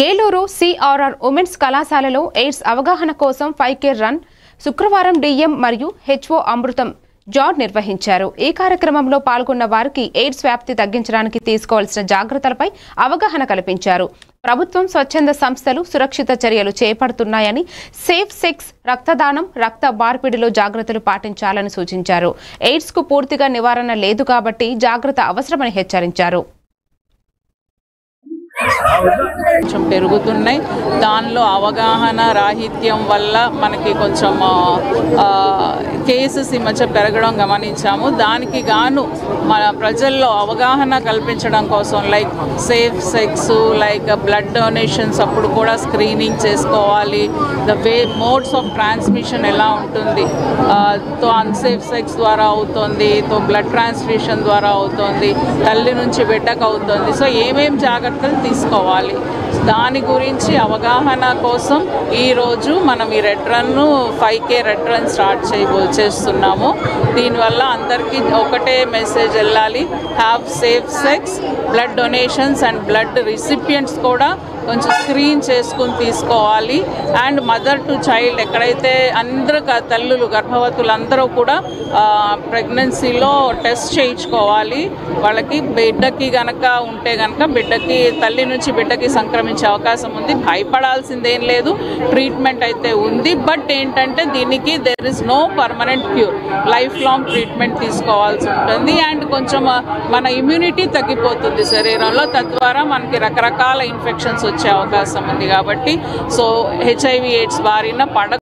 Eluru CRR women's కళాశాలలో AIDS అవగాహన కోసం 5K రన్ శుక్రవారం డిఎం మరియు హెచ్ఓ అమృతం జాడ్ నిర్వహించారు. ఈ కార్యక్రమంలో పాల్గొన్న వారికి ఎయిడ్స్ వ్యాప్తి తగ్గించడానికి తీసుకోవాల్సిన జాగ్రత్తలపై అవగాహన కల్పించారు. ప్రభుత్వం స్వచ్ఛంద సంస్థలు సురక్షిత చర్యలు చేపడుతున్నాయని, సేఫ్ సెక్స్, రక్తదానం, రక్త మార్పిడిలో జాగ్రత్తలు పాటించాలని సూచించారు. ఎయిడ్స్ కు పూర్తిగా నివారణ లేదు కాబట్టి జాగ్రత్త అవసరమని హెచ్చరించారు. కొంచెం పెరుగుతున్నాయి. దానిలో అవగాహన రాహిత్యం వల్ల మనకి కొంచెం కేసెస్ ఈ మధ్య పెరగడం గమనించాము. దానికి గాను మన ప్రజల్లో అవగాహన కల్పించడం కోసం like safe sex, like blood donations అప్పుడు కూడా స్క్రీనింగ్ చేసుకోవాలి. The way modes of transmission ఎలా ఉంటుంది, తో అన్సేఫ్ సెక్స్ ద్వారా అవుతుంది, తో బ్లడ్ ట్రాన్స్ఫ్యూషన్ ద్వారా అవుతుంది, తల్లి నుంచి బిడ్డకు అవుతుంది. సో ఏమేం జాగ్రత్తలు తీసుకోవాలి దాని గురించి అవగాహన కోసం ఈరోజు మనం ఈ red run 5K red run start చేస్తున్నాము. దీనివల్ల అందరికీ ఒకటే మెసేజ్ వెళ్ళాలి, have safe sex, blood donations and blood recipients కూడా కొంచెం స్క్రీన్ చేసుకుని తీసుకోవాలి. అండ్ మదర్ టు చైల్డ్ ఎక్కడైతే అందరూ తల్లులు గర్భవతులందరూ కూడా ప్రెగ్నెన్సీలో టెస్ట్ చేయించుకోవాలి. వాళ్ళకి బిడ్డకి గనక ఉంటే గనక బిడ్డకి తల్లి నుంచి బిడ్డకి సంక్రమించే అవకాశం ఉంది. భయపడాల్సిందేం లేదు, ట్రీట్మెంట్ అయితే ఉంది. బట్ ఏంటంటే దీనికి there is no permanent cure, life long treatment తీసుకోవాల్సి ఉంటుంది. అండ్ కొంచెం మన ఇమ్యూనిటీ తగ్గిపోతుంది శరీరంలో, తద్వారా మనకి రకరకాల ఇన్ఫెక్షన్స్ వచ్చే అవకాశం ఉంది. కాబట్టి సో HIV ఎయిడ్స్ బారిన